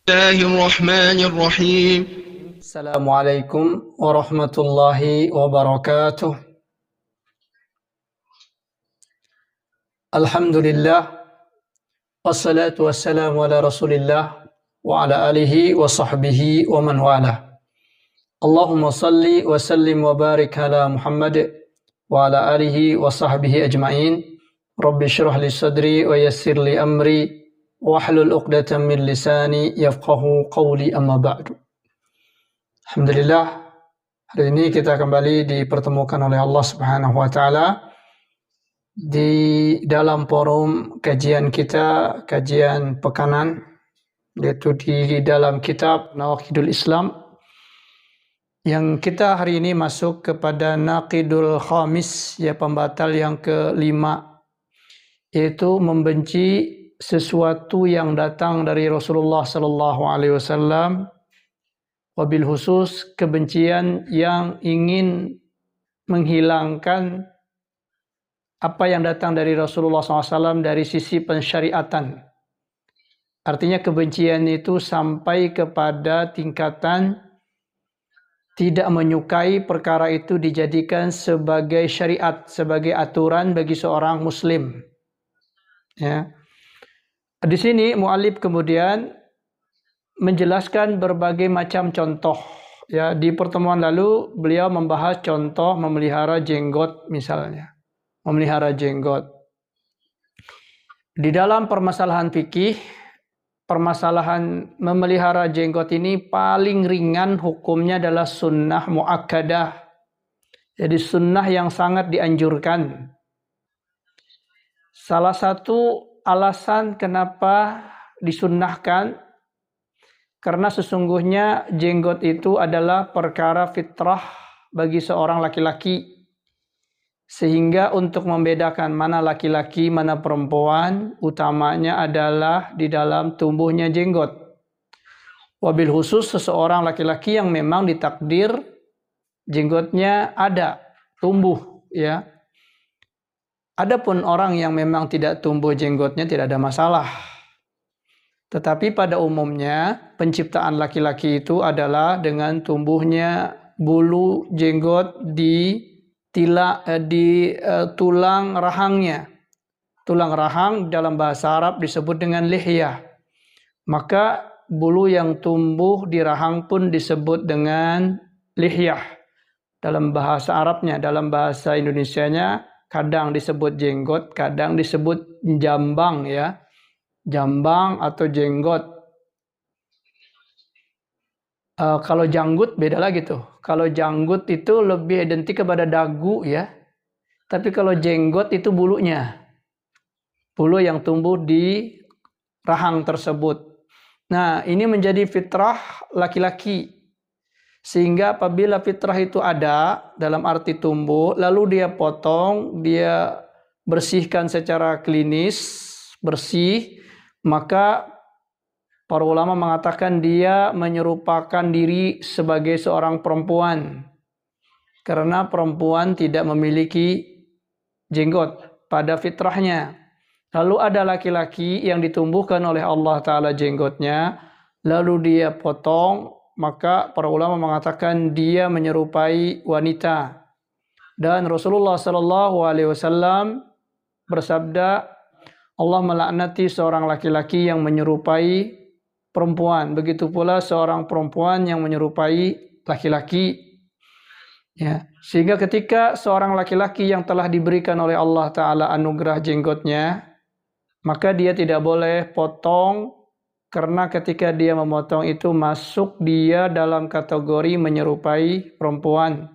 الله الرحمن الرحيم. السلام عليكم ورحمة الله وبركاته. الحمد لله والصلاة والسلام على رسول الله وعلى آله وصحبه ومن والاه. اللهم صل وسلم وبارك على محمد وعلى آله وصحبه أجمعين. رب اشرح لي صدري ويسر لي أمري واحلل عقدة من لساني يفقه قولي أما بعد. Alhamdulillah, hari ini kita kembali dipertemukan oleh Allah Subhanahu wa taala di dalam forum kajian kita, kajian pekanan, yaitu di dalam kitab Nawaqidul Islam, yang kita hari ini masuk kepada Naqidul Khamis, ya, pembatal yang kelima, yaitu membenci sesuatu yang datang dari Rasulullah sallallahu alaihi wasallam, wabil khusus kebencian yang ingin menghilangkan apa yang datang dari Rasulullah SAW dari sisi pensyariatan. Artinya kebencian itu sampai kepada tingkatan tidak menyukai perkara itu dijadikan sebagai syariat, sebagai aturan bagi seorang muslim. Ya. Di sini mu'allif kemudian menjelaskan berbagai macam contoh. Ya, di pertemuan lalu beliau membahas contoh memelihara jenggot misalnya. Memelihara jenggot. Di dalam permasalahan fikih, permasalahan memelihara jenggot ini paling ringan hukumnya adalah sunnah muakkadah. Jadi sunnah yang sangat dianjurkan. Salah satu alasan kenapa disunnahkan, karena sesungguhnya jenggot itu adalah perkara fitrah bagi seorang laki-laki. Sehingga untuk membedakan mana laki-laki, mana perempuan, utamanya adalah di dalam tumbuhnya jenggot. Wabil khusus seseorang laki-laki yang memang ditakdir jenggotnya ada, tumbuh, ya. Adapun orang yang memang tidak tumbuh jenggotnya tidak ada masalah. Tetapi pada umumnya penciptaan laki-laki itu adalah dengan tumbuhnya bulu jenggot di tulang rahangnya. Tulang rahang dalam bahasa Arab disebut dengan lihyah. Maka bulu yang tumbuh di rahang pun disebut dengan lihyah dalam bahasa Arabnya. Dalam bahasa Indonesianya kadang disebut jenggot, kadang disebut jambang, ya. Jambang atau jenggot. Kalau janggut beda lagi tuh. Kalau janggut itu lebih identik kepada dagu, ya. Tapi kalau jenggot itu bulunya. Bulu yang tumbuh di rahang tersebut. Nah, ini menjadi fitrah laki-laki. Sehingga apabila fitrah itu ada dalam arti tumbuh, lalu dia potong, dia bersihkan secara klinis, bersih, maka para ulama mengatakan dia menyerupakan diri sebagai seorang perempuan. Karena perempuan tidak memiliki jenggot pada fitrahnya. Lalu ada laki-laki yang ditumbuhkan oleh Allah Ta'ala jenggotnya, lalu dia potong, maka para ulama mengatakan dia menyerupai wanita. Dan Rasulullah SAW bersabda, Allah melaknati seorang laki-laki yang menyerupai perempuan. Begitu pula seorang perempuan yang menyerupai laki-laki. Ya. Sehingga ketika seorang laki-laki yang telah diberikan oleh Allah Ta'ala anugerah jenggotnya, maka dia tidak boleh potong, karena ketika dia memotong itu masuk dia dalam kategori menyerupai perempuan.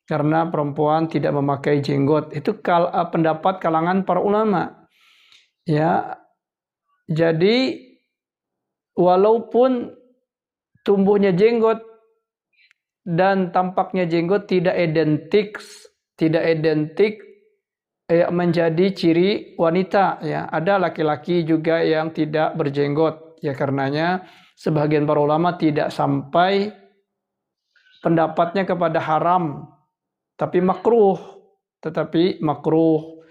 Karena perempuan tidak memakai jenggot. Itu pendapat kalangan para ulama. Ya, jadi walaupun tumbuhnya jenggot dan tampaknya jenggot tidak identik menjadi ciri wanita, ya. Ada laki-laki juga yang tidak berjenggot, ya, karenanya sebagian para ulama tidak sampai pendapatnya kepada haram, tetapi makruh.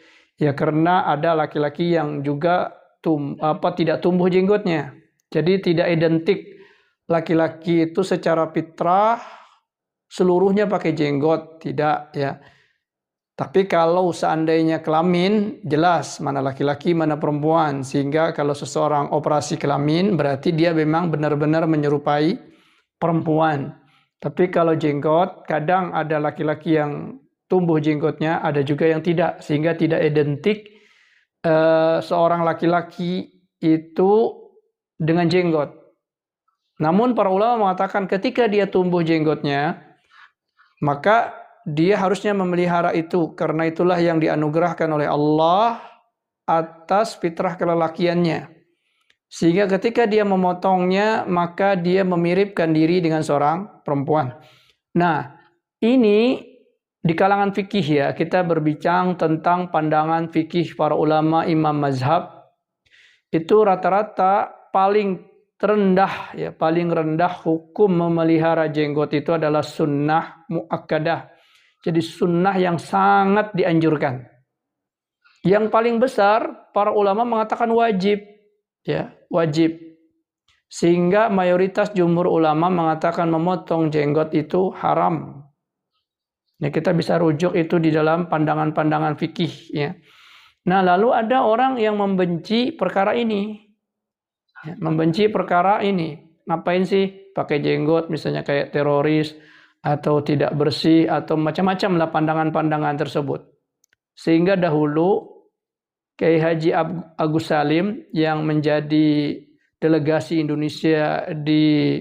Ya, karena ada laki-laki yang juga tidak tumbuh jenggotnya. Jadi tidak identik laki-laki itu secara fitrah seluruhnya pakai jenggot, tidak ya. Tapi kalau seandainya kelamin, jelas mana laki-laki, mana perempuan. Sehingga kalau seseorang operasi kelamin, berarti dia memang benar-benar menyerupai perempuan. Tapi kalau jenggot, kadang ada laki-laki yang tumbuh jenggotnya, ada juga yang tidak. Sehingga tidak identik seorang laki-laki itu dengan jenggot. Namun para ulama mengatakan ketika dia tumbuh jenggotnya, maka dia harusnya memelihara itu, karena itulah yang dianugerahkan oleh Allah atas fitrah kelelakiannya. Sehingga ketika dia memotongnya, maka dia memiripkan diri dengan seorang perempuan. Nah, ini di kalangan fikih ya, kita berbincang tentang pandangan fikih para ulama imam mazhab. Itu rata-rata paling terendah ya, paling rendah hukum memelihara jenggot itu adalah sunnah muakkadah. Jadi sunnah yang sangat dianjurkan. Yang paling besar para ulama mengatakan wajib, ya wajib. Sehingga mayoritas jumhur ulama mengatakan memotong jenggot itu haram. Ya, kita bisa rujuk itu di dalam pandangan-pandangan fikih. Ya. Nah lalu ada orang yang membenci perkara ini, ya, membenci perkara ini. Ngapain sih pakai jenggot, misalnya kayak teroris, atau tidak bersih, atau macam-macam lah pandangan-pandangan tersebut. Sehingga dahulu Kiai Haji Agus Salim yang menjadi delegasi Indonesia di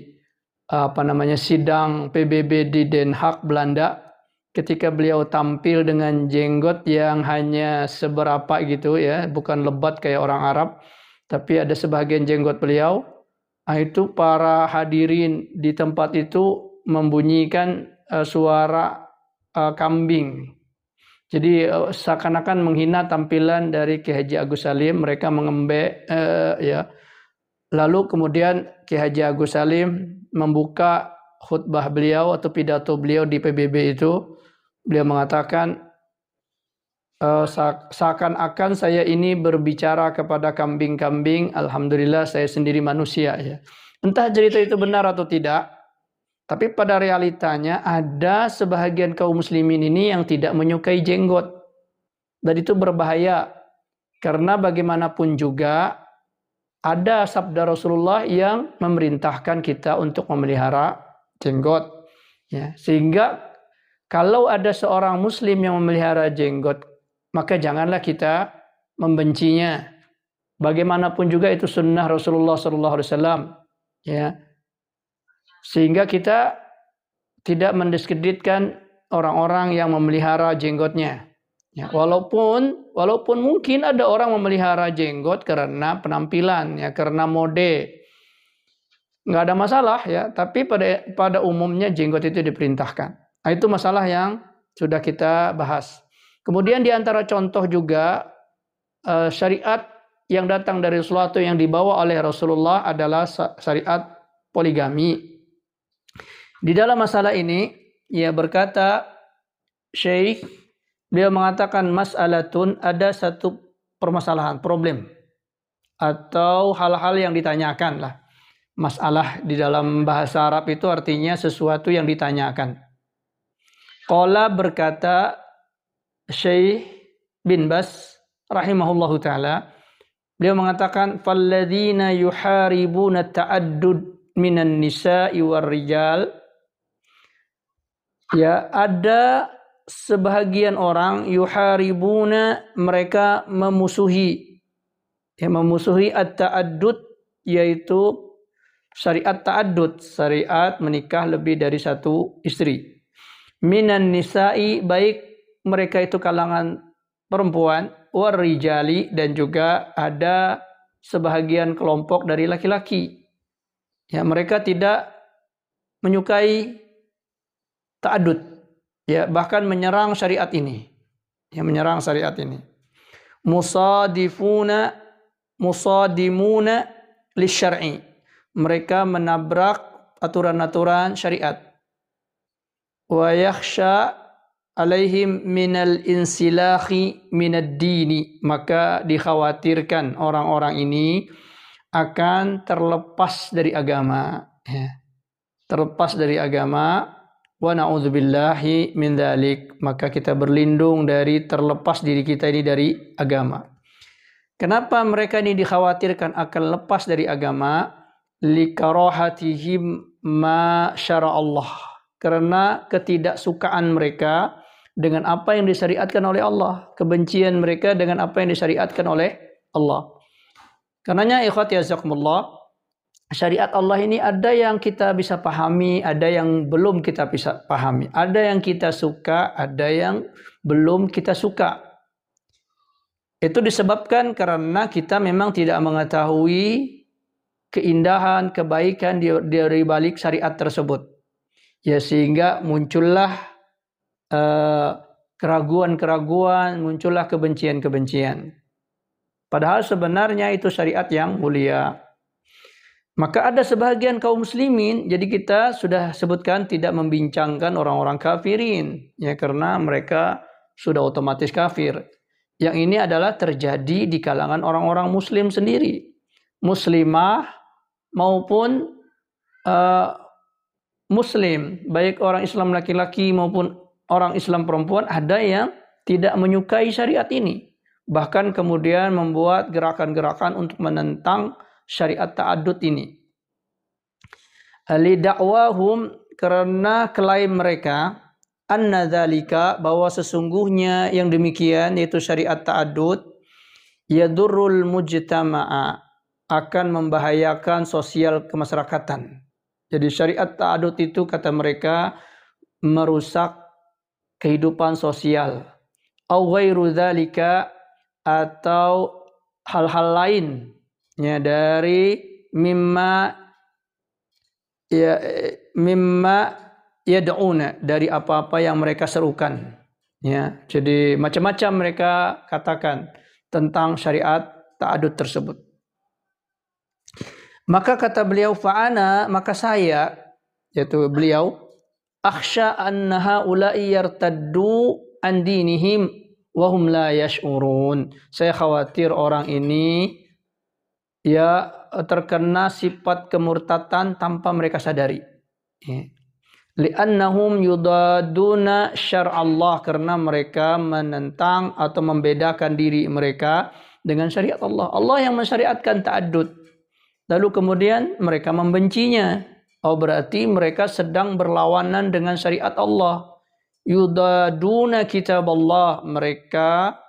sidang PBB di Den Haag, Belanda, ketika beliau tampil dengan jenggot yang hanya seberapa gitu ya, bukan lebat kayak orang Arab, tapi ada sebagian jenggot beliau. Itu para hadirin di tempat itu membunyikan suara kambing. Jadi seakan-akan menghina tampilan dari Ki Haji Agus Salim, mereka mengembek ya. Lalu kemudian Ki Haji Agus Salim membuka khutbah beliau atau pidato beliau di PBB itu, beliau mengatakan seakan-akan saya ini berbicara kepada kambing-kambing, alhamdulillah saya sendiri manusia ya. Entah cerita itu benar atau tidak, tapi pada realitanya ada sebahagian kaum muslimin ini yang tidak menyukai jenggot. Dan itu berbahaya. Karena bagaimanapun juga ada sabda Rasulullah yang memerintahkan kita untuk memelihara jenggot. Ya, sehingga kalau ada seorang muslim yang memelihara jenggot, maka janganlah kita membencinya. Bagaimanapun juga itu sunnah Rasulullah SAW. Ya. Sehingga kita tidak mendiskreditkan orang-orang yang memelihara jenggotnya. Ya, walaupun mungkin ada orang memelihara jenggot karena penampilan, ya, karena mode, nggak ada masalah ya. Tapi pada umumnya jenggot itu diperintahkan. Nah, itu masalah yang sudah kita bahas. Kemudian di antara contoh juga syariat yang datang dari sesuatu yang dibawa oleh Rasulullah adalah syariat poligami. Di dalam masalah ini, ia berkata, Syekh, beliau mengatakan mas'alatun, ada satu permasalahan, problem. Atau hal-hal yang ditanyakan lah. Masalah di dalam bahasa Arab itu artinya sesuatu yang ditanyakan. Qala berkata Syekh bin Bas, rahimahullahu ta'ala, beliau mengatakan, فَالَّذِينَ يُحَارِبُونَ التَّعَدُّدْ مِنَ النِّسَاءِ وَالرِّجَالِ. Ya, ada sebahagian orang yuharibuna, mereka memusuhi. Ya, memusuhi at-ta'addud, yaitu syariat ta'addud, syariat menikah lebih dari satu istri. Minan nisa'i, baik mereka itu kalangan perempuan, warijali, dan juga ada sebahagian kelompok dari laki-laki. Ya, mereka tidak menyukai ta'addud, ya, bahkan menyerang syariat ini, ya, menyerang syariat ini. Musadimuna lisyar'i, mereka menabrak aturan-aturan syariat. Wa yakhsha alaihim minal insilahi minad dini, maka dikhawatirkan orang-orang ini akan terlepas dari agama, ya. terlepas dari agama, wa na'udzubillahi min dzalik, maka kita berlindung dari terlepas diri kita ini dari agama. Kenapa mereka ini dikhawatirkan akan lepas dari agama? Likarahatihim ma syara'allah, karena ketidaksukaan mereka dengan apa yang disyariatkan oleh Allah, kebencian mereka dengan apa yang disyariatkan oleh Allah. Karenanya ikhwati jazakumullah, syariat Allah ini ada yang kita bisa pahami, ada yang belum kita bisa pahami, ada yang kita suka, ada yang belum kita suka. Itu disebabkan karena kita memang tidak mengetahui keindahan, kebaikan dari balik syariat tersebut. Ya, sehingga muncullah keraguan-keraguan, muncullah kebencian-kebencian. Padahal sebenarnya itu syariat yang mulia. Maka ada sebagian kaum muslimin, jadi kita sudah sebutkan tidak membincangkan orang-orang kafirin, ya, karena mereka sudah otomatis kafir. Yang ini adalah terjadi di kalangan orang-orang muslim sendiri, muslimah maupun muslim, baik orang Islam laki-laki maupun orang Islam perempuan, ada yang tidak menyukai syariat ini. Bahkan kemudian membuat gerakan-gerakan untuk menentang syariat ta'addud ini. Lidakwahum, karena klaim mereka, anna dzalika, bahwa sesungguhnya yang demikian yaitu syariat ta'addud, yadurrul mujtama'a, akan membahayakan sosial kemasyarakatan. Jadi syariat ta'addud itu kata mereka merusak kehidupan sosial. Au ghairu dzalika, atau hal-hal lain ya dari mimma yad'una, dari apa-apa yang mereka serukan, ya. Jadi macam-macam mereka katakan tentang syariat ta'addud tersebut. Maka kata beliau, fa'ana, maka saya, yaitu beliau, akhsha anna haula'i yartaddu an dinihim wa hum la yash'urun. Saya khawatir orang ini ya terkena sifat kemurtatan tanpa mereka sadari. Li'annahum yudaduna syar'allah, karena mereka menentang atau membedakan diri mereka dengan syariat Allah. Allah yang mensyariatkan ta'addud, lalu kemudian mereka membencinya. Oh, berarti mereka sedang berlawanan dengan syariat Allah. Yudaduna kitab Allah, mereka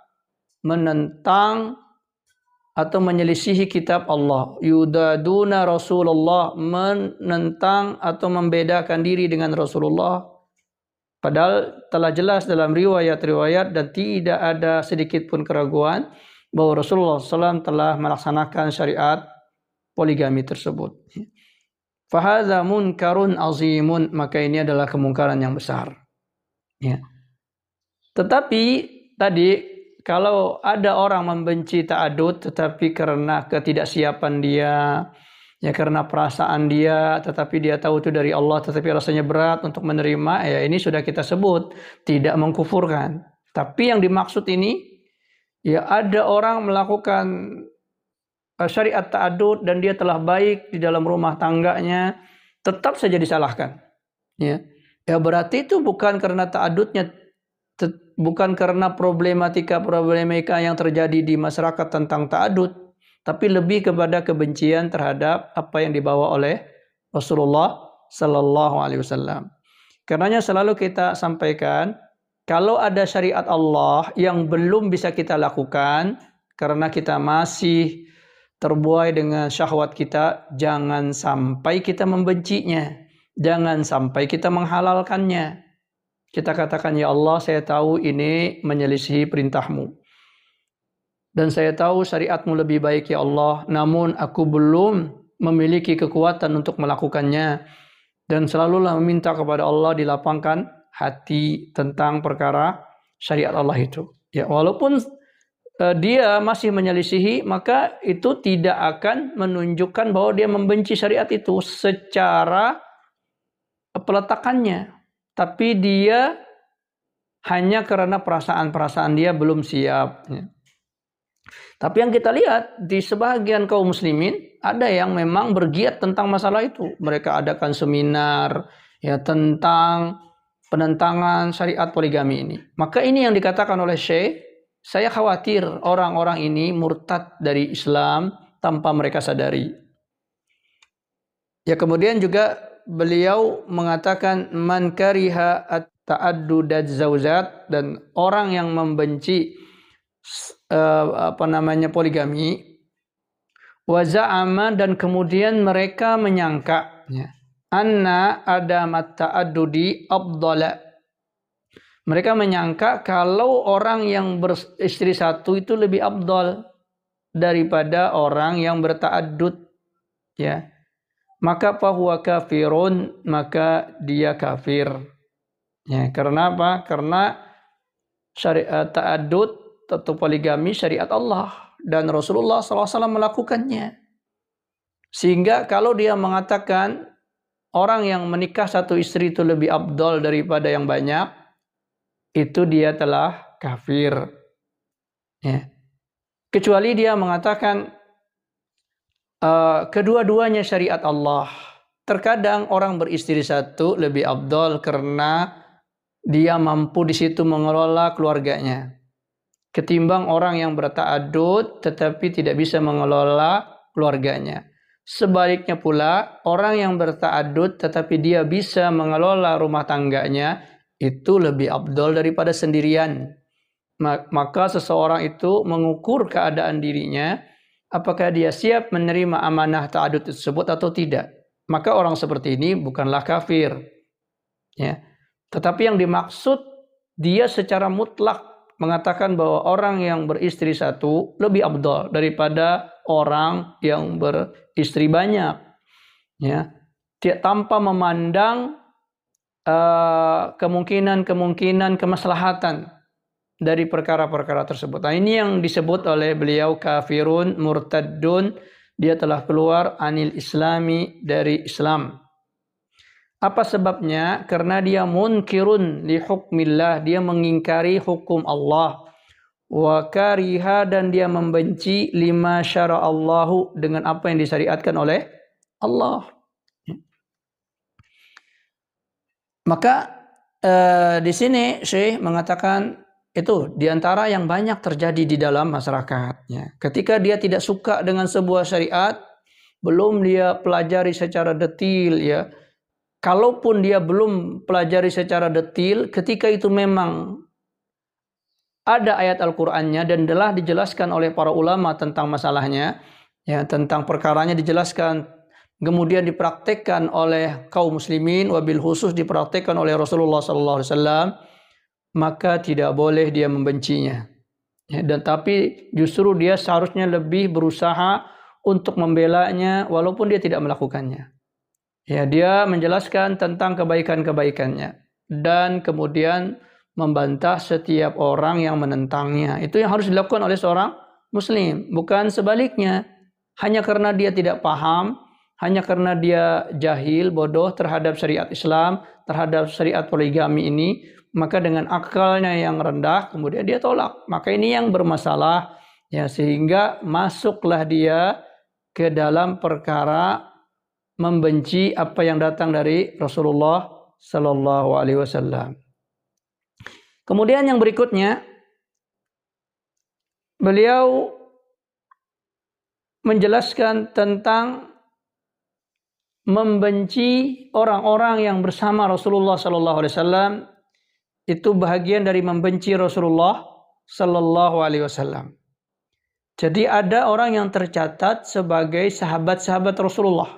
menentang atau menyelisihi kitab Allah. Yudaduna Rasulullah, menentang atau membedakan diri dengan Rasulullah. Padahal telah jelas dalam riwayat-riwayat dan tidak ada sedikit pun keraguan bahwa Rasulullah SAW telah melaksanakan syariat poligami tersebut. Fahadza munkarun azimun, maka ini adalah kemungkaran yang besar. Ya. Tetapi tadi kalau ada orang membenci ta'addud tetapi karena ketidaksiapan dia, ya karena perasaan dia, tetapi dia tahu itu dari Allah tetapi rasanya berat untuk menerima, ya ini sudah kita sebut tidak mengkufurkan. Tapi yang dimaksud ini, ya ada orang melakukan syariat ta'addud dan dia telah baik di dalam rumah tangganya, tetap saja disalahkan. Ya. Ya berarti itu bukan karena ta'addudnya, bukan karena problematika yang terjadi di masyarakat tentang ta'addud, tapi lebih kepada kebencian terhadap apa yang dibawa oleh Rasulullah Sallallahu Alaihi Wasallam. Karenanya selalu kita sampaikan, kalau ada syariat Allah yang belum bisa kita lakukan karena kita masih terbuai dengan syahwat kita, jangan sampai kita membencinya. Jangan sampai kita menghalalkannya. Kita katakan, ya Allah, saya tahu ini menyelisihi perintahmu. Dan saya tahu syariatmu lebih baik, ya Allah. Namun aku belum memiliki kekuatan untuk melakukannya. Dan selalulah meminta kepada Allah dilapangkan hati tentang perkara syariat Allah itu. Ya, walaupun dia masih menyelisihi, maka itu tidak akan menunjukkan bahwa dia membenci syariat itu secara peletakannya, tapi dia hanya karena perasaan-perasaan dia belum siap. Tapi yang kita lihat di sebagian kaum muslimin, ada yang memang bergiat tentang masalah itu. Mereka adakan seminar ya tentang penentangan syariat poligami ini. Maka ini yang dikatakan oleh Syekh, saya khawatir orang-orang ini murtad dari Islam tanpa mereka sadari. Ya, kemudian juga beliau mengatakan man kariha at-ta'addudat zaujat, dan orang yang membenci poligami, wa za'ama, dan kemudian mereka menyangka ya, anna adamat ta'addudi afdala. Mereka menyangka kalau orang yang beristri satu itu lebih afdal daripada orang yang berta'addud ya. Maka fahuwa kafirun, maka dia kafir. Ya, karena apa? Karena syariat ta'addud atau poligami syariat Allah dan Rasulullah SAW melakukannya. Sehingga kalau dia mengatakan orang yang menikah satu istri itu lebih afdal daripada yang banyak, itu dia telah kafir. Ya. Kecuali dia mengatakan kedua-duanya syariat Allah. Terkadang orang beristri satu lebih afdal karena dia mampu di situ mengelola keluarganya, ketimbang orang yang berta'addud tetapi tidak bisa mengelola keluarganya. Sebaliknya pula, orang yang berta'addud tetapi dia bisa mengelola rumah tangganya, itu lebih afdal daripada sendirian. Maka seseorang itu mengukur keadaan dirinya, apakah dia siap menerima amanah ta'addud tersebut atau tidak. Maka orang seperti ini bukanlah kafir. Ya. Tetapi yang dimaksud, dia secara mutlak mengatakan bahwa orang yang beristri satu lebih afdal daripada orang yang beristri banyak. Ya. Tanpa memandang kemungkinan kemaslahatan dari perkara-perkara tersebut. Nah, ini yang disebut oleh beliau kafirun murtaddun, dia telah keluar anil islami, dari Islam. Apa sebabnya? Karena dia munkirun li hukmillah, dia mengingkari hukum Allah. Wa kariha, dan dia membenci lima syara'allahu, dengan apa yang disyariatkan oleh Allah. Maka di sini Syekh mengatakan itu diantara yang banyak terjadi di dalam masyarakat. Ya. Ketika dia tidak suka dengan sebuah syariat, belum dia pelajari secara detail ya. Kalaupun dia belum pelajari secara detail, ketika itu memang ada ayat Al-Qur'annya dan telah dijelaskan oleh para ulama tentang masalahnya, ya, tentang perkaranya dijelaskan, kemudian dipraktekkan oleh kaum muslimin, wabil khusus dipraktekkan oleh Rasulullah SAW, maka tidak boleh dia membencinya. Ya, dan tapi justru dia seharusnya lebih berusaha untuk membelanya walaupun dia tidak melakukannya. Ya, dia menjelaskan tentang kebaikan-kebaikannya dan kemudian membantah setiap orang yang menentangnya. Itu yang harus dilakukan oleh seorang muslim, bukan sebaliknya. Hanya karena dia tidak paham, hanya karena dia jahil, bodoh terhadap syariat Islam, terhadap syariat poligami ini, maka dengan akalnya yang rendah kemudian dia tolak. Maka ini yang bermasalah ya, sehingga masuklah dia ke dalam perkara membenci apa yang datang dari Rasulullah sallallahu alaihi wasallam. Kemudian yang berikutnya, beliau menjelaskan tentang membenci orang-orang yang bersama Rasulullah sallallahu alaihi wasallam, itu bahagian dari membenci Rasulullah sallallahu alaihi wasallam. Jadi ada orang yang tercatat sebagai sahabat-sahabat Rasulullah.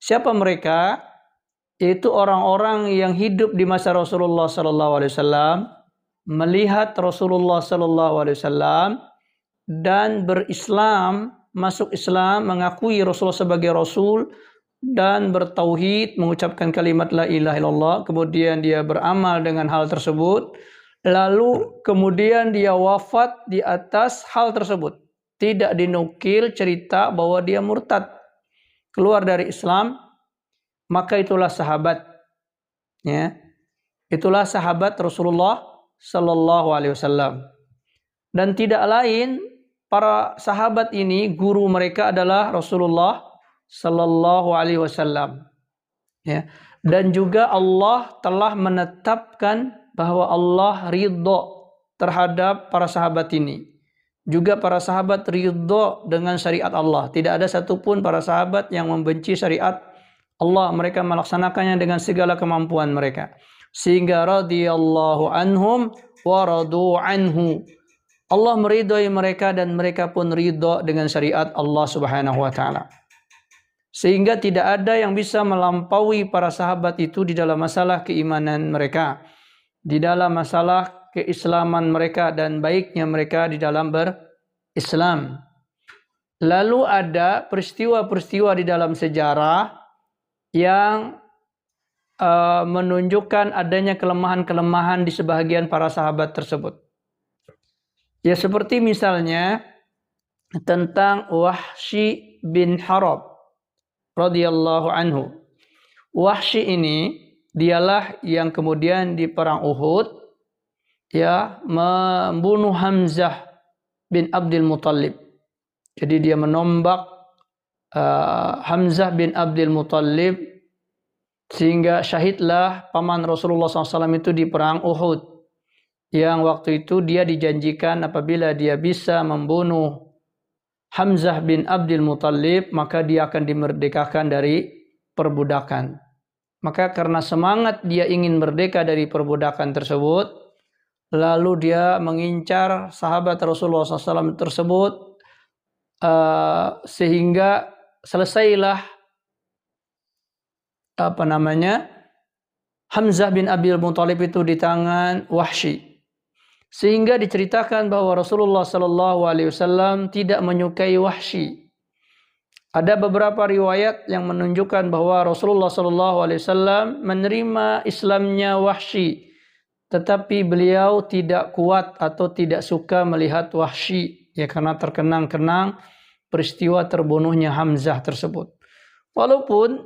Siapa mereka? Itu orang-orang yang hidup di masa Rasulullah sallallahu alaihi wasallam, melihat Rasulullah sallallahu alaihi wasallam dan berislam, masuk Islam, mengakui Rasulullah sebagai rasul dan bertauhid, mengucapkan kalimat la ilaha illallah, kemudian dia beramal dengan hal tersebut, lalu kemudian dia wafat di atas hal tersebut. Tidak dinukil cerita bahwa dia murtad, keluar dari Islam, maka itulah sahabat. Ya. Itulah sahabat Rasulullah sallallahu alaihi wasallam. Dan tidak lain para sahabat ini guru mereka adalah Rasulullah sallallahu alaihi wasallam. Ya. Dan juga Allah telah menetapkan bahwa Allah ridho terhadap para sahabat ini. Juga para sahabat ridho dengan syariat Allah. Tidak ada satupun para sahabat yang membenci syariat Allah. Mereka melaksanakannya dengan segala kemampuan mereka. Sehingga radhiyallahu anhum wa radu anhu. Allah meridhoi mereka dan mereka pun ridho dengan syariat Allah Subhanahu wa taala. Sehingga tidak ada yang bisa melampaui para sahabat itu di dalam masalah keimanan mereka, di dalam masalah keislaman mereka dan baiknya mereka di dalam berislam. Lalu ada peristiwa-peristiwa di dalam sejarah yang menunjukkan adanya kelemahan-kelemahan di sebahagian para sahabat tersebut. Ya, seperti misalnya tentang Wahsy bin Harb radhiyallahu anhu. Wahsy ini dialah yang kemudian di perang Uhud ya membunuh Hamzah bin Abdul Muttalib. Jadi dia menombak Hamzah bin Abdul Muttalib sehingga syahidlah paman Rasulullah SAW itu di perang Uhud. Yang waktu itu dia dijanjikan apabila dia bisa membunuh Hamzah bin Abdul Muttalib maka dia akan dimerdekakan dari perbudakan. Maka karena semangat dia ingin merdeka dari perbudakan tersebut, lalu dia mengincar sahabat Rasulullah SAW tersebut sehingga selesailah Hamzah bin Abdul Muttalib itu di tangan Wahsy. Sehingga diceritakan bahwa Rasulullah SAW tidak menyukai Wahsy. Ada beberapa riwayat yang menunjukkan bahwa Rasulullah SAW menerima Islamnya Wahsy, tetapi beliau tidak kuat atau tidak suka melihat Wahsy, ya karena terkenang-kenang peristiwa terbunuhnya Hamzah tersebut. Walaupun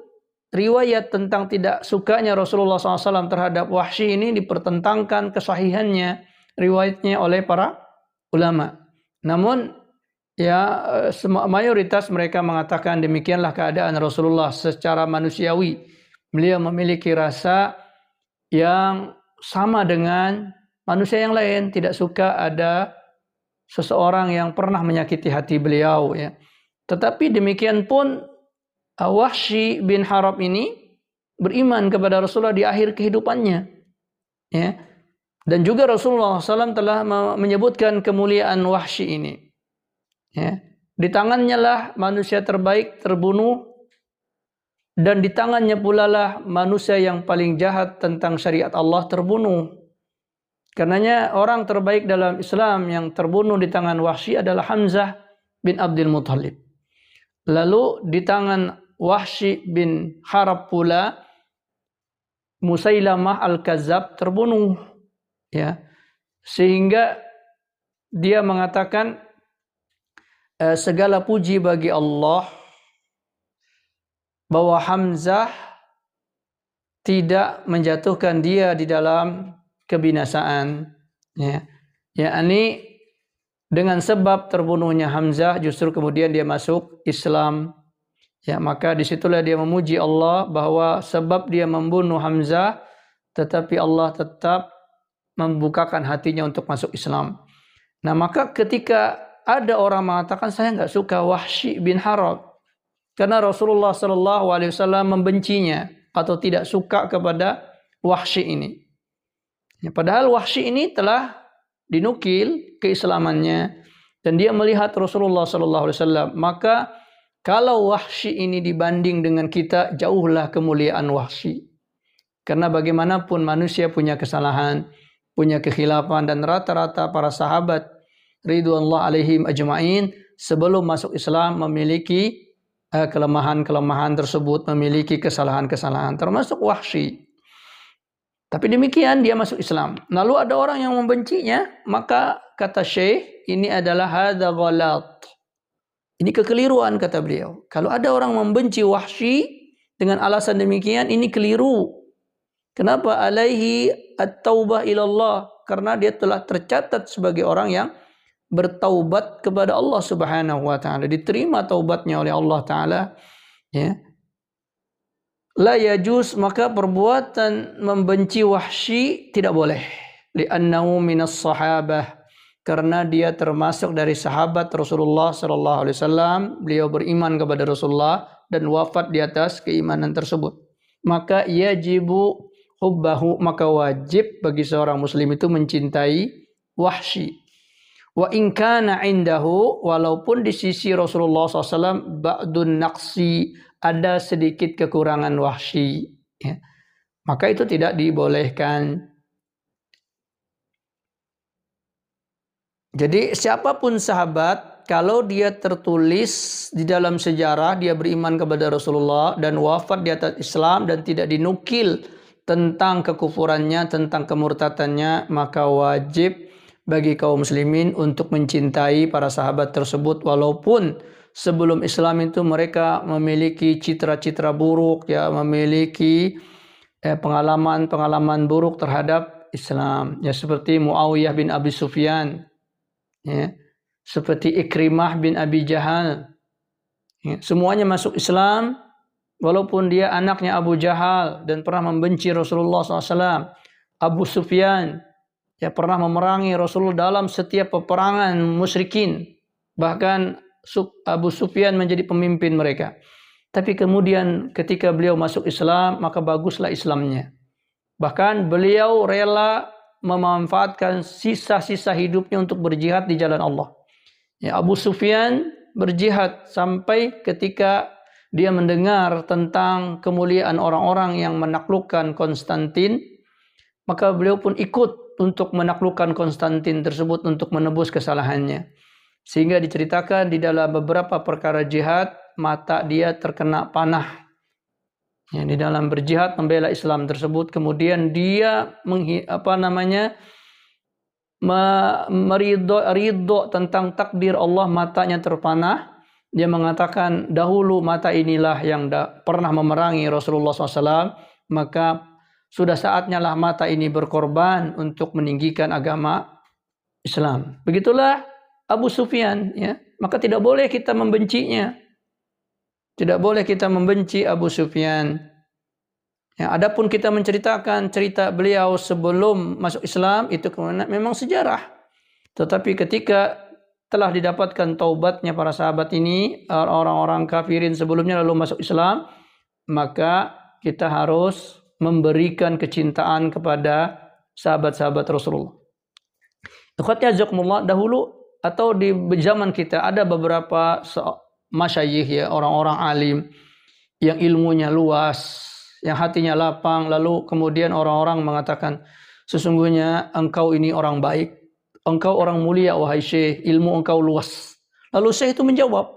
riwayat tentang tidak sukanya Rasulullah SAW terhadap Wahsy ini dipertentangkan kesahihannya riwayatnya oleh para ulama. Namun ya mayoritas mereka mengatakan demikianlah keadaan Rasulullah secara manusiawi. Beliau memiliki rasa yang sama dengan manusia yang lain, tidak suka ada seseorang yang pernah menyakiti hati beliau ya. Tetapi demikian pun Wahsy bin Harb ini beriman kepada Rasulullah di akhir kehidupannya ya. Dan juga Rasulullah SAW telah menyebutkan kemuliaan Wahsy ini. Ya. Di tangannya lah manusia terbaik terbunuh, dan di tangannya pula lah manusia yang paling jahat tentang syariat Allah terbunuh. Karenanya orang terbaik dalam Islam yang terbunuh di tangan Wahsy adalah Hamzah bin Abdul Muttalib. Lalu di tangan Wahsy bin Harb pula Musailamah al-Kazzab terbunuh. Ya, sehingga dia mengatakan segala puji bagi Allah bahwa Hamzah tidak menjatuhkan dia di dalam kebinasaan ya. Yakni dengan sebab terbunuhnya Hamzah justru kemudian dia masuk Islam. Ya, maka disitulah dia memuji Allah bahwa sebab dia membunuh Hamzah tetapi Allah tetap membukakan hatinya untuk masuk Islam. Nah, maka ketika ada orang mengatakan saya nggak suka Wahsy bin Harb karena Rasulullah SAW membencinya atau tidak suka kepada Wahsy ini. Ya, padahal Wahsy ini telah dinukil keislamannya dan dia melihat Rasulullah SAW. Maka kalau Wahsy ini dibanding dengan kita, jauhlah kemuliaan Wahsy. Karena bagaimanapun manusia punya kesalahan, punya kekhilafan, dan rata-rata para sahabat ridwanullah alaihim ajma'in sebelum masuk Islam memiliki kelemahan-kelemahan tersebut, memiliki kesalahan-kesalahan, termasuk Wahsy. Tapi demikian dia masuk Islam. Lalu ada orang yang membencinya, maka kata Syekh, ini adalah hadza ghalat. Ini kekeliruan kata beliau. Kalau ada orang membenci Wahsy dengan alasan demikian, ini keliru. Kenapa? Alaihi at-taubah ilallah. Karena dia telah tercatat sebagai orang yang bertaubat kepada Allah Subhanahu wa taala, diterima taubatnya oleh Allah taala, ya. La yajuz, maka perbuatan membenci Wahsy tidak boleh. Li'annahu minas sahabah, karena dia termasuk dari sahabat Rasulullah sallallahu alaihi wasallam. Beliau beriman kepada Rasulullah dan wafat di atas keimanan tersebut. Maka yajibu hubbahu, maka wajib bagi seorang muslim itu mencintai Wahsy. Wa in kana indahu, walaupun di sisi Rasulullah SAW ba'dun naqsi, ada sedikit kekurangan Wahsy, ya, maka itu tidak dibolehkan. Jadi siapapun sahabat, kalau dia tertulis di dalam sejarah dia beriman kepada Rasulullah dan wafat di atas Islam dan tidak dinukil tentang kekufurannya, tentang kemurtadannya, maka wajib bagi kaum muslimin untuk mencintai para sahabat tersebut, walaupun sebelum Islam itu mereka memiliki citra-citra buruk, ya, memiliki pengalaman-pengalaman buruk terhadap Islam, ya, seperti Muawiyah bin Abi Sufyan, ya, seperti Ikrimah bin Abi Jahal, ya, semuanya masuk Islam walaupun dia anaknya Abu Jahal dan pernah membenci Rasulullah SAW. Abu Sufyan, ya, pernah memerangi Rasulullah dalam setiap peperangan musyrikin, bahkan Abu Sufyan menjadi pemimpin mereka. Tapi kemudian ketika beliau masuk Islam, maka baguslah Islamnya. Bahkan beliau rela memanfaatkan sisa-sisa hidupnya untuk berjihad di jalan Allah. Ya, Abu Sufyan berjihad sampai ketika dia mendengar tentang kemuliaan orang-orang yang menaklukkan Konstantin, maka beliau pun ikut untuk menaklukkan Konstantin tersebut untuk menebus kesalahannya. Sehingga diceritakan di dalam beberapa perkara jihad, mata dia terkena panah. Ya, di dalam berjihad membela Islam tersebut, kemudian dia ridho tentang takdir Allah, matanya terpanah. Dia mengatakan, dahulu mata inilah yang pernah memerangi Rasulullah SAW, maka sudah saatnya lah mata ini berkorban untuk meninggikan agama Islam. Begitulah Abu Sufyan, ya, maka tidak boleh kita membencinya. Tidak boleh kita membenci Abu Sufyan. Ya, adapun kita menceritakan cerita beliau sebelum masuk Islam, itu memang sejarah. Tetapi ketika telah didapatkan taubatnya para sahabat ini, orang-orang kafirin sebelumnya lalu masuk Islam, maka kita harus memberikan kecintaan kepada sahabat-sahabat Rasulullah. Ikhwati azakumullah, dahulu atau di zaman kita ada beberapa masyayikh, ya, orang-orang alim yang ilmunya luas, yang hatinya lapang, lalu kemudian orang-orang mengatakan, sesungguhnya engkau ini orang baik, engkau orang mulia wahai syekh, ilmu engkau luas. Lalu syekh itu menjawab,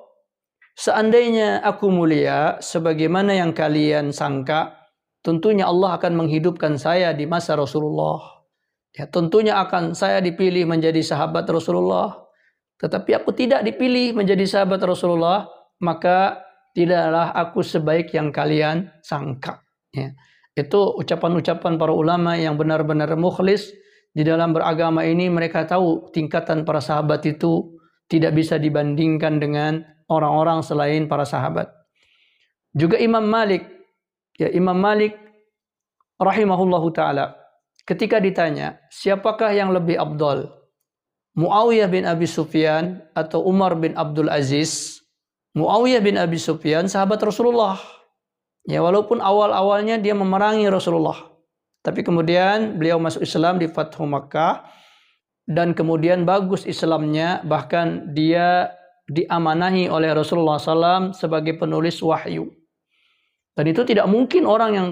seandainya aku mulia sebagaimana yang kalian sangka, tentunya Allah akan menghidupkan saya di masa Rasulullah. Ya, tentunya akan saya dipilih menjadi sahabat Rasulullah. Tetapi aku tidak dipilih menjadi sahabat Rasulullah, maka tidaklah aku sebaik yang kalian sangka. Ya. Itu ucapan-ucapan para ulama yang benar-benar mukhlis di dalam beragama ini. Mereka tahu tingkatan para sahabat itu tidak bisa dibandingkan dengan orang-orang selain para sahabat. Juga Imam Malik, ya, Imam Malik rahimahullahu ta'ala, ketika ditanya, siapakah yang lebih afdal, Muawiyah bin Abi Sufyan atau Umar bin Abdul Aziz? Muawiyah bin Abi Sufyan sahabat Rasulullah. Ya, walaupun awal-awalnya dia memerangi Rasulullah, tapi kemudian beliau masuk Islam di Fathu Makkah dan kemudian bagus Islamnya, bahkan dia diamanahi oleh Rasulullah SAW sebagai penulis wahyu. Dan itu tidak mungkin orang yang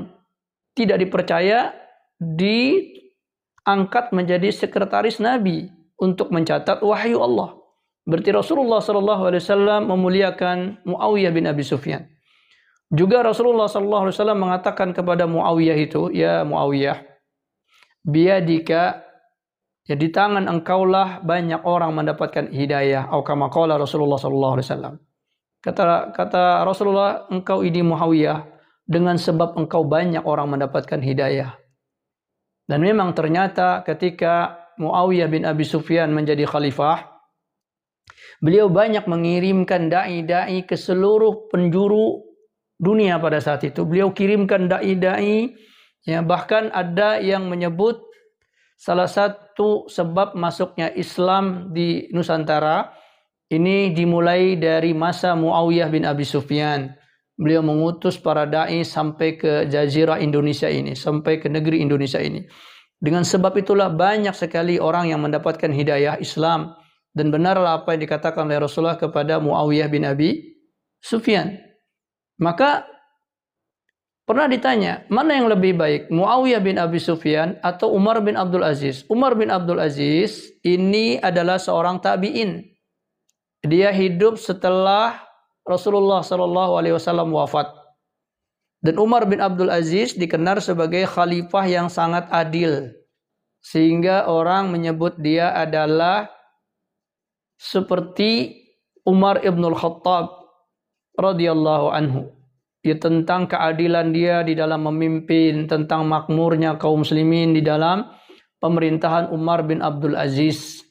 tidak dipercaya diangkat menjadi sekretaris Nabi untuk mencatat wahyu Allah. Berarti Rasulullah SAW memuliakan Muawiyah bin Abi Sufyan. Juga Rasulullah SAW mengatakan kepada Muawiyah itu, ya Muawiyah, biadika, ya, di tangan engkaulah banyak orang mendapatkan hidayah. Atau kama qala Rasulullah SAW. Kata Rasulullah, engkau ini Muawiyah, dengan sebab engkau banyak orang mendapatkan hidayah. Dan memang ternyata ketika Muawiyah bin Abi Sufyan menjadi khalifah, Beliau banyak mengirimkan dai-dai ke seluruh penjuru dunia pada saat itu. Beliau kirimkan dai-dai, ya, bahkan ada yang menyebut salah satu sebab masuknya Islam di Nusantara ini dimulai dari masa Muawiyah bin Abi Sufyan. Beliau mengutus para dai sampai ke jazirah Indonesia ini, sampai ke negeri Indonesia ini. Dengan sebab itulah banyak sekali orang yang mendapatkan hidayah Islam. Dan benarlah apa yang dikatakan oleh Rasulullah kepada Muawiyah bin Abi Sufyan. Maka pernah ditanya, mana yang lebih baik, Muawiyah bin Abi Sufyan atau Umar bin Abdul Aziz? Umar bin Abdul Aziz ini adalah seorang tabi'in. Dia hidup setelah Rasulullah SAW wafat. Dan Umar bin Abdul Aziz dikenal sebagai khalifah yang sangat adil. Sehingga orang menyebut dia adalah seperti Umar ibnul Khattab radhiyallahu anhu. Ya, tentang keadilan dia di dalam memimpin, tentang makmurnya kaum muslimin di dalam pemerintahan Umar bin Abdul Aziz.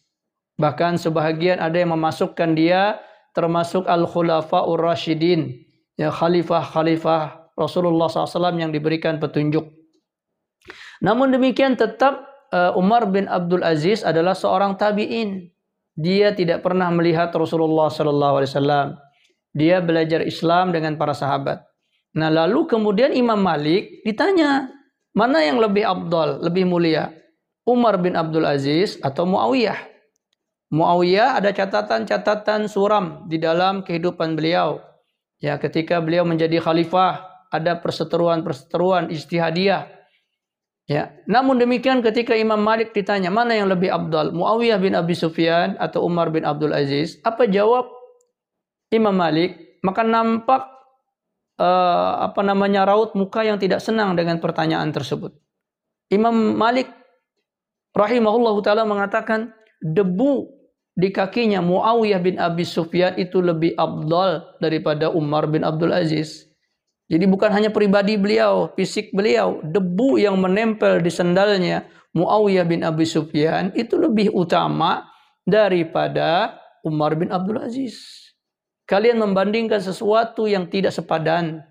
Bahkan sebahagian ada yang memasukkan dia termasuk al-khulafa'ur rasyidin, ya, khalifah-khalifah Rasulullah SAW yang diberikan petunjuk. Namun demikian tetap Umar bin Abdul Aziz adalah seorang tabi'in. Dia tidak pernah melihat Rasulullah SAW. Dia belajar Islam dengan para sahabat. Nah, lalu kemudian Imam Malik ditanya, mana yang lebih afdal, lebih mulia? Umar bin Abdul Aziz atau Muawiyah? Muawiyah ada catatan-catatan suram di dalam kehidupan beliau. Ya, ketika beliau menjadi khalifah, ada perseteruan-perseteruan ijtihadiyah. Ya, namun demikian ketika Imam Malik ditanya mana yang lebih afdal, Muawiyah bin Abi Sufyan atau Umar bin Abdul Aziz, apa jawab Imam Malik? Maka nampak raut muka yang tidak senang dengan pertanyaan tersebut. Imam Malik rahimahullahu taala mengatakan debu di kakinya Muawiyah bin Abi Sufyan itu lebih afdal daripada Umar bin Abdul Aziz. Jadi bukan hanya pribadi beliau, fisik beliau, debu yang menempel di sendalnya Muawiyah bin Abi Sufyan itu lebih utama daripada Umar bin Abdul Aziz. Kalian membandingkan sesuatu yang tidak sepadan,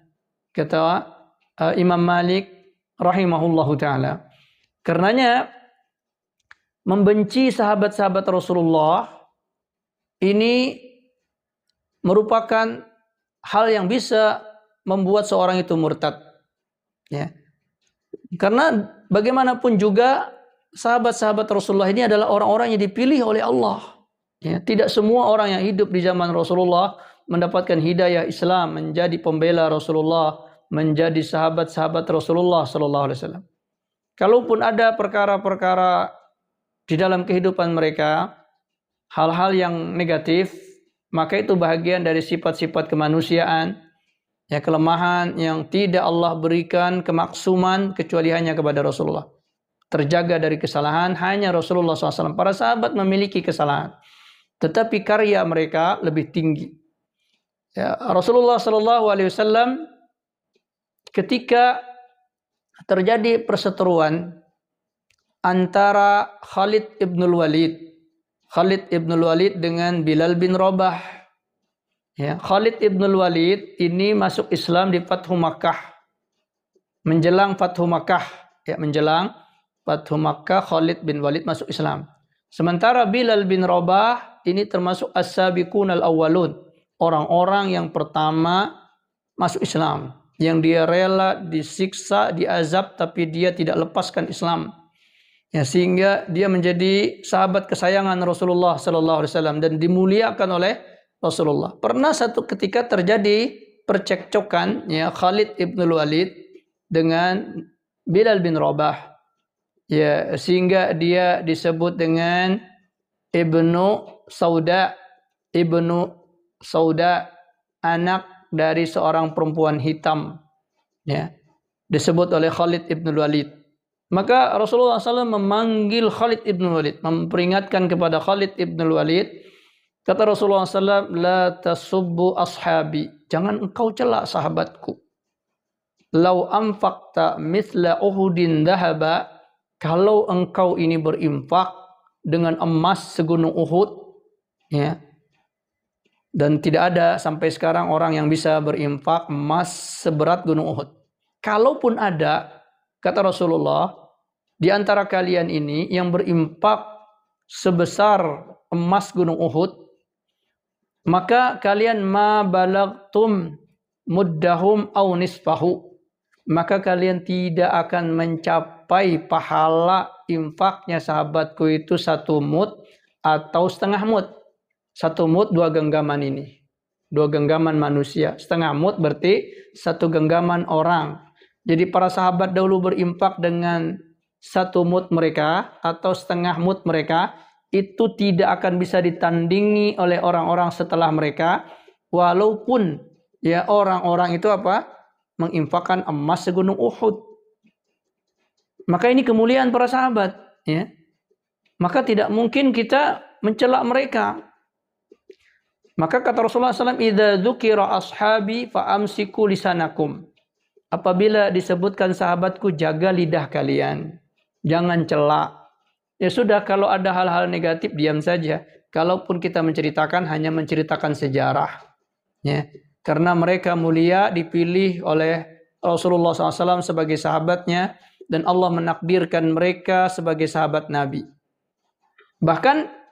kata Imam Malik rahimahullahu taala. Karenanya membenci sahabat-sahabat Rasulullah ini merupakan hal yang bisa membuat seorang itu murtad. Ya. Karena bagaimanapun juga sahabat-sahabat Rasulullah ini adalah orang-orang yang dipilih oleh Allah. Ya. Tidak semua orang yang hidup di zaman Rasulullah mendapatkan hidayah Islam, menjadi pembela Rasulullah, menjadi sahabat-sahabat Rasulullah sallallahu alaihi wasallam. Kalaupun ada perkara-perkara di dalam kehidupan mereka, hal-hal yang negatif, maka itu bahagian dari sifat-sifat kemanusiaan, ya, kelemahan yang tidak Allah berikan kemaksuman kecuali hanya kepada Rasulullah. Terjaga dari kesalahan hanya Rasulullah SAW. Para sahabat memiliki kesalahan, tetapi karya mereka lebih tinggi. Ya, Rasulullah SAW ketika terjadi perseteruan antara Khalid ibnul Walid dengan Bilal bin Rabah. Ya, Khalid ibnul Walid ini masuk Islam di Fathu Makkah. Menjelang Fathu Makkah, ya, menjelang Fathu Makkah Khalid bin Walid masuk Islam. Sementara Bilal bin Rabah ini termasuk as-sabiqun al-awwalun, orang-orang yang pertama masuk Islam, yang dia rela disiksa, diazab tapi dia tidak lepaskan Islam. Ya, sehingga dia menjadi sahabat kesayangan Rasulullah sallallahu alaihi wasallam dan dimuliakan oleh Rasulullah. Pernah satu ketika terjadi percekcokan, ya, Khalid ibnul Walid dengan Bilal bin Rabah. Ya, sehingga dia disebut dengan Ibnu Sauda, anak dari seorang perempuan hitam. Ya, disebut oleh Khalid ibnul Walid. Maka Rasulullah SAW memanggil Khalid ibnul Walid, memperingatkan kepada Khalid ibnul Walid. Kata Rasulullah SAW, la tasubbu ashabi, jangan engkau celak sahabatku. Lau anfaqta mithla uhudin dhahaba, kalau engkau ini berinfak dengan emas segunung Uhud, ya, Dan tidak ada sampai sekarang orang yang bisa berinfak emas seberat gunung Uhud. Kalaupun ada, kata Rasulullah, di antara kalian ini yang berinfak sebesar emas gunung Uhud, maka kalian ma balagtum muddahum au nisfahu, maka kalian tidak akan mencapai pahala infaknya sahabatku itu 1 mud atau setengah mud. 1 mud 2 genggaman ini. 2 genggaman manusia. Setengah mud berarti 1 genggaman orang. Jadi para sahabat dahulu berinfak dengan 1 mud mereka atau setengah mud mereka, itu tidak akan bisa ditandingi oleh orang-orang setelah mereka, walaupun ya orang-orang itu apa? Menginfakkan emas segunung Uhud. Maka ini kemuliaan para sahabat, ya. Maka tidak mungkin kita mencela mereka. Maka kata Rasulullah SAW, "Idza dzukira ashabi fa amsiku lisanakum." Apabila disebutkan sahabatku, jaga lidah kalian. Jangan cela. Ya sudah, kalau ada hal-hal negatif diam saja. Kalaupun kita menceritakan, hanya menceritakan sejarah. Ya. Karena mereka mulia, dipilih oleh Rasulullah SAW sebagai sahabatnya, dan Allah menakdirkan mereka sebagai sahabat Nabi. Bahkan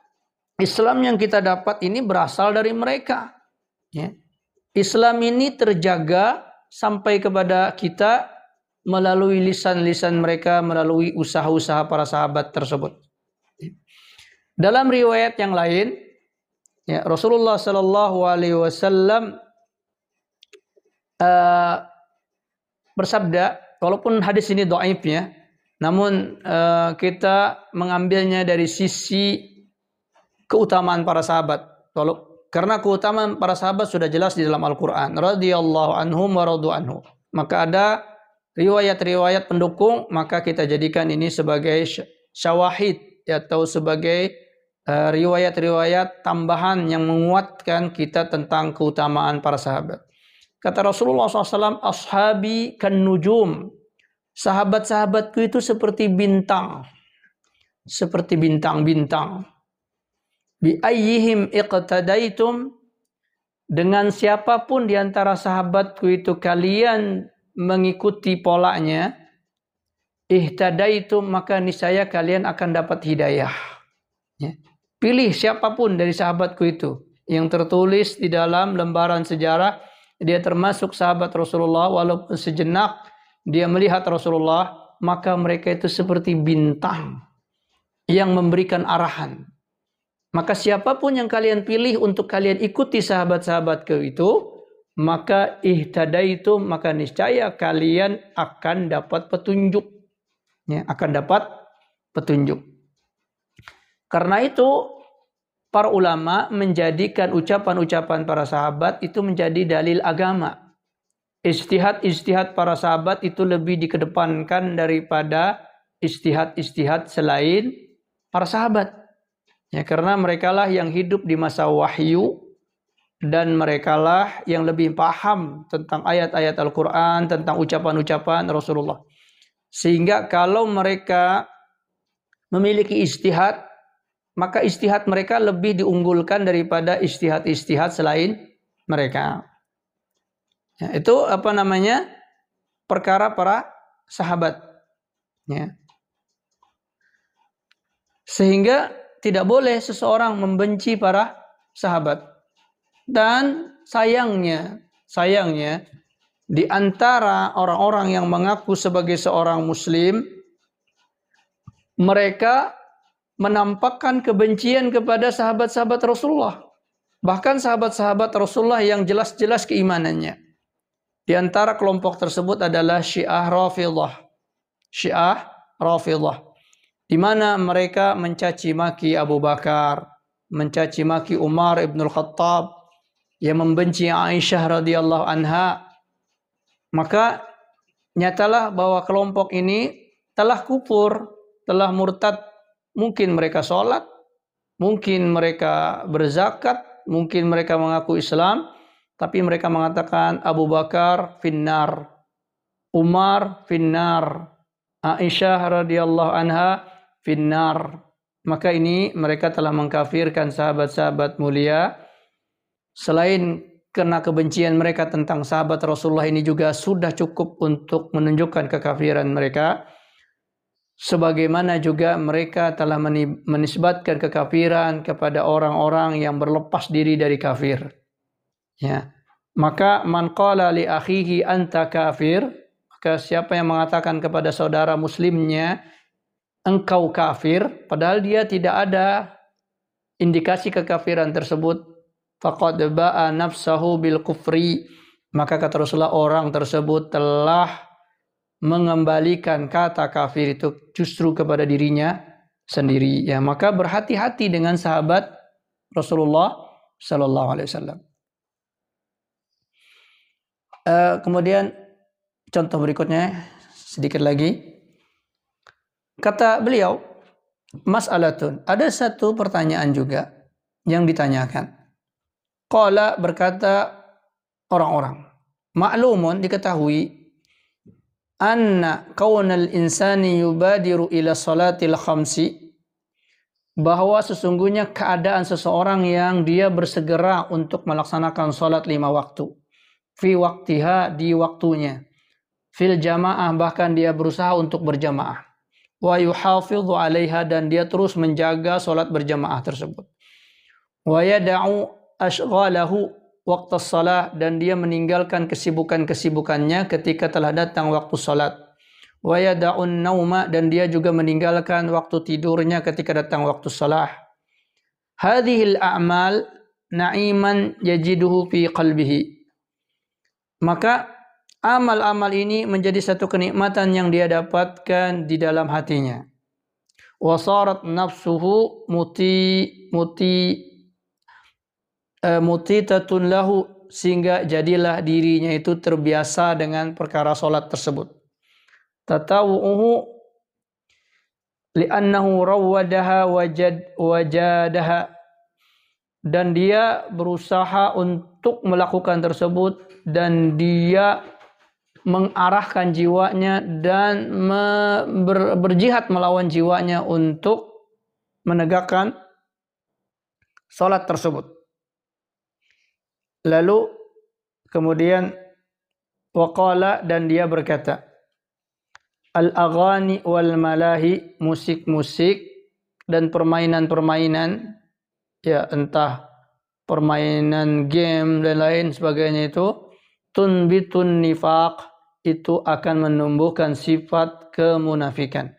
Islam yang kita dapat ini berasal dari mereka. Ya. Islam ini terjaga sampai kepada kita melalui lisan-lisan mereka, melalui usaha-usaha para sahabat tersebut. Dalam riwayat yang lain, ya, Rasulullah Shallallahu Alaihi Wasallam bersabda, walaupun hadis ini dhaif ya, namun kita mengambilnya dari sisi keutamaan para sahabat. Karena keutamaan para sahabat sudah jelas di dalam Al-Quran. Radhiyallahu anhum wa radu anhu. Maka ada riwayat-riwayat pendukung, maka kita jadikan ini sebagai syawahid, atau sebagai riwayat-riwayat tambahan yang menguatkan kita tentang keutamaan para sahabat. Kata Rasulullah SAW, ashabi kan nujum. Sahabat-sahabatku itu seperti bintang. Seperti bintang-bintang. Bi ayyihim iqtadaitum, dengan siapapun di antara sahabatku itu kalian mengikuti polanya, ihtadaitum, maka niscaya kalian akan dapat hidayah. Ya. Pilih siapapun dari sahabatku itu yang tertulis di dalam lembaran sejarah, dia termasuk sahabat Rasulullah, walaupun sejenak dia melihat Rasulullah, maka mereka itu seperti bintang yang memberikan arahan. Maka siapapun yang kalian pilih untuk kalian ikuti sahabat-sahabatku itu, maka ihtadaitum, maka niscaya kalian akan dapat petunjuk. Ya, akan dapat petunjuk. Karena itu para ulama menjadikan ucapan-ucapan para sahabat itu menjadi dalil agama. Ijtihad-ijtihad para sahabat itu lebih dikedepankan daripada ijtihad-ijtihad selain para sahabat. Ya, karena merekalah yang hidup di masa wahyu, dan merekalah yang lebih paham tentang ayat-ayat Al-Quran, tentang ucapan-ucapan Rasulullah. Sehingga kalau mereka memiliki ijtihad, maka ijtihad mereka lebih diunggulkan daripada ijtihad-ijtihad selain mereka. Ya, itu perkara para sahabat. Ya. Sehingga tidak boleh seseorang membenci para sahabat. Dan sayangnya di antara orang-orang yang mengaku sebagai seorang muslim, mereka menampakkan kebencian kepada sahabat-sahabat Rasulullah. Bahkan sahabat-sahabat Rasulullah yang jelas-jelas keimanannya. Di antara kelompok tersebut adalah Syiah Rafidhah. Syiah Rafidhah. Di mana mereka mencaci maki Abu Bakar, mencaci maki Umar ibn al-Khattab, yang membenci Aisyah radhiyallahu anha. Maka nyatalah bahwa kelompok ini telah kufur, telah murtad. Mungkin mereka sholat, mungkin mereka berzakat, mungkin mereka mengaku Islam, tapi mereka mengatakan Abu Bakar finnar, Umar finnar, Aisyah radhiyallahu anha finnar. Maka ini mereka telah mengkafirkan sahabat-sahabat mulia selain karena kebencian mereka tentang sahabat Rasulullah ini juga sudah cukup untuk menunjukkan kekafiran mereka. Sebagaimana juga mereka telah menisbatkan kekafiran kepada orang-orang yang berlepas diri dari kafir. Ya. Maka man qala li akhihi anta kafir, maka siapa yang mengatakan kepada saudara muslimnya engkau kafir, padahal dia tidak ada indikasi kekafiran tersebut, faqad ba'a nafsahu bil kufri, maka kata Rasulullah orang tersebut telah mengembalikan kata kafir itu justru kepada dirinya sendiri. Ya, maka berhati-hati dengan sahabat Rasulullah sallallahu alaihi wasallam. Kemudian contoh berikutnya sedikit lagi. Kata beliau, mas'alatun, ada satu pertanyaan juga yang ditanyakan. Qala, berkata orang-orang, ma'lumun, diketahui, anna kaunal insani yubadiru ila salatil khamsi, bahwa sesungguhnya keadaan seseorang yang dia bersegera untuk melaksanakan salat 5 waktu, fi waktiha, di waktunya, fil jamaah, bahkan dia berusaha untuk berjamaah, wa yuhafidhu 'alaiha, dan dia terus menjaga salat berjamaah tersebut, wa yada'u ashghalahu waktu salat, dan dia meninggalkan kesibukan-kesibukannya ketika telah datang waktu salat, wa yada'un nauma, dan dia juga meninggalkan waktu tidurnya ketika datang waktu salat. Hadhil a'mal na'iman yajiduhu fi qalbihi, maka amal-amal ini menjadi satu kenikmatan yang dia dapatkan di dalam hatinya. Wa sarat nafsuhu mutitatun lahu, sehingga jadilah dirinya itu terbiasa dengan perkara salat tersebut. Tatawu'uhu li'annahu rawwadaha wajadaha, dan dia berusaha untuk melakukan tersebut, dan dia mengarahkan jiwanya dan berjihad melawan jiwanya untuk menegakkan salat tersebut. Lalu kemudian waqala, dan dia berkata, al-aghani wal malahi, musik-musik dan permainan-permainan, ya entah permainan game dan lain sebagainya, itu tunbitun nifaq, itu akan menumbuhkan sifat kemunafikan.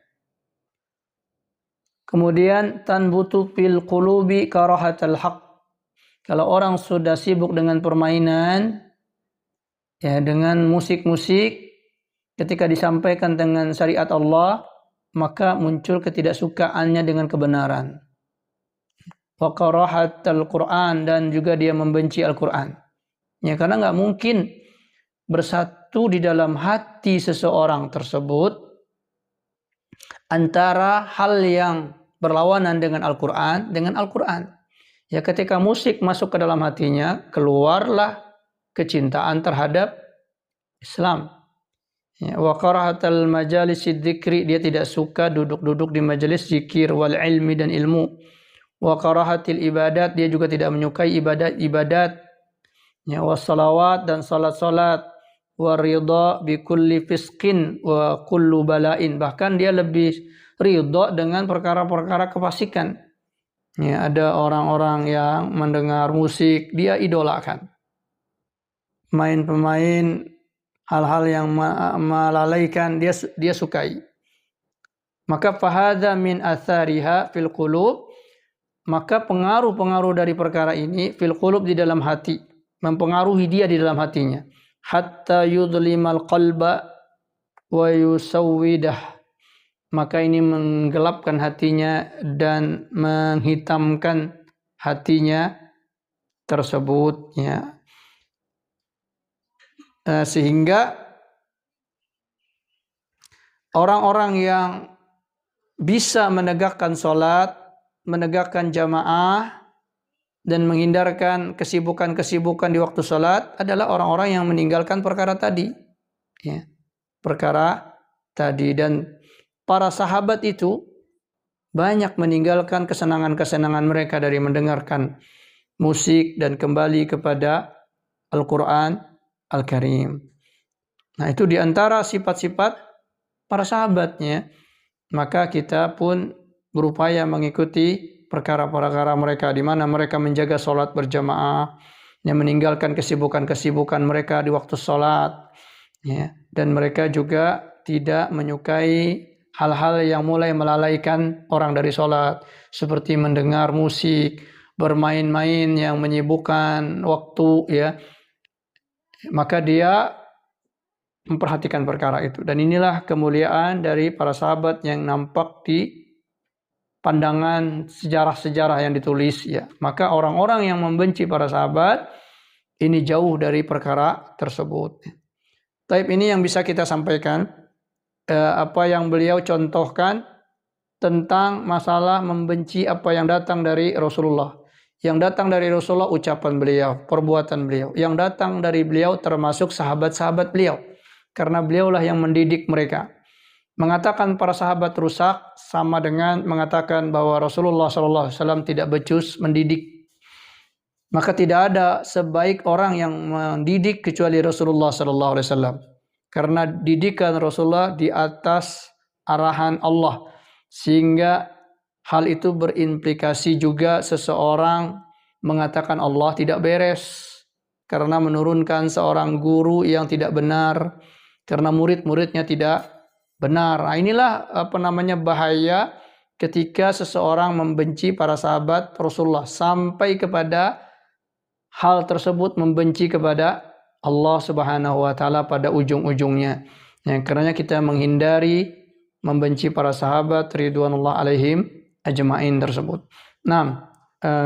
Kemudian tanbutu fil qulubi karahatal haq, kalau orang sudah sibuk dengan permainan, ya dengan musik-musik, ketika disampaikan dengan syariat Allah, maka muncul ketidaksukaannya dengan kebenaran. Wa karahatal Quran, dan juga dia membenci Al-Quran. Ya, karena nggak mungkin bersatu di dalam hati seseorang tersebut antara hal yang berlawanan dengan Al-Quran dengan Al-Quran. Ya, ketika musik masuk ke dalam hatinya, keluarlah kecintaan terhadap Islam. Ya, wa karahatal majalisid dzikri, dia tidak suka duduk-duduk di majelis zikir, wal ilmi, dan ilmu. Wa karahatil ibadat, dia juga tidak menyukai ibadat-ibadat. Ya, wassalawat, dan salat-salat. Wa ridha bi kulli fisqin wa kullu balain, bahkan dia lebih ridha dengan perkara-perkara kefasikan. Ya, ada orang-orang yang mendengar musik dia idolakan, main pemain hal-hal yang melalaikan dia sukai. Maka fahadha min athariha fil qulub, maka pengaruh-pengaruh dari perkara ini fil qulub, di dalam hati, mempengaruhi dia di dalam hatinya, hatta yudlimal qalba wa yusawwidah, maka ini menggelapkan hatinya dan menghitamkan hatinya tersebut, ya. Sehingga orang-orang yang bisa menegakkan salat, menegakkan jamaah, dan menghindarkan kesibukan-kesibukan di waktu salat adalah orang-orang yang meninggalkan perkara tadi, ya, perkara tadi. Dan para sahabat itu banyak meninggalkan kesenangan-kesenangan mereka dari mendengarkan musik, dan kembali kepada Al-Quran Al-Karim. Nah, itu diantara sifat-sifat para sahabatnya. Maka kita pun berupaya mengikuti perkara-perkara mereka, di mana mereka menjaga sholat berjamaah, yang meninggalkan kesibukan-kesibukan mereka di waktu sholat, ya. Dan mereka juga tidak menyukai hal-hal yang mulai melalaikan orang dari sholat, seperti mendengar musik, bermain-main yang menyibukkan waktu, ya. Maka dia memperhatikan perkara itu. Dan inilah kemuliaan dari para sahabat yang nampak di pandangan sejarah-sejarah yang ditulis, ya. Maka orang-orang yang membenci para sahabat ini jauh dari perkara tersebut. Taib, ini yang bisa kita sampaikan, apa yang beliau contohkan tentang masalah membenci apa yang datang dari Rasulullah. Yang datang dari Rasulullah ucapan beliau, perbuatan beliau. Yang datang dari beliau termasuk sahabat-sahabat beliau, karena beliaulah yang mendidik mereka. Mengatakan para sahabat rusak sama dengan mengatakan bahwa Rasulullah SAW tidak becus mendidik. Maka tidak ada sebaik orang yang mendidik kecuali Rasulullah SAW. Karena didikan Rasulullah di atas arahan Allah. Sehingga hal itu berimplikasi juga seseorang mengatakan Allah tidak beres, karena menurunkan seorang guru yang tidak benar, karena murid-muridnya tidak benar. Nah, inilah bahaya ketika seseorang membenci para sahabat Rasulullah sampai kepada hal tersebut membenci kepada Allah Subhanahu wa taala pada ujung-ujungnya. Yang karenanya kita menghindari membenci para sahabat ridwanullah alaihim ajma'in tersebut. Nah,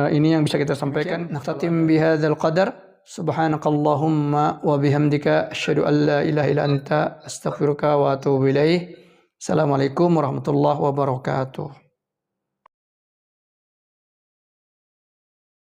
ini yang bisa kita sampaikan. Nakhtatim bihadzal qadar. Subhanakallahumma wa bihamdika asyhadu an la ilaha illa anta astaghfiruka wa atubu ilaih. Assalamualaikum warahmatullahi wabarakatuh.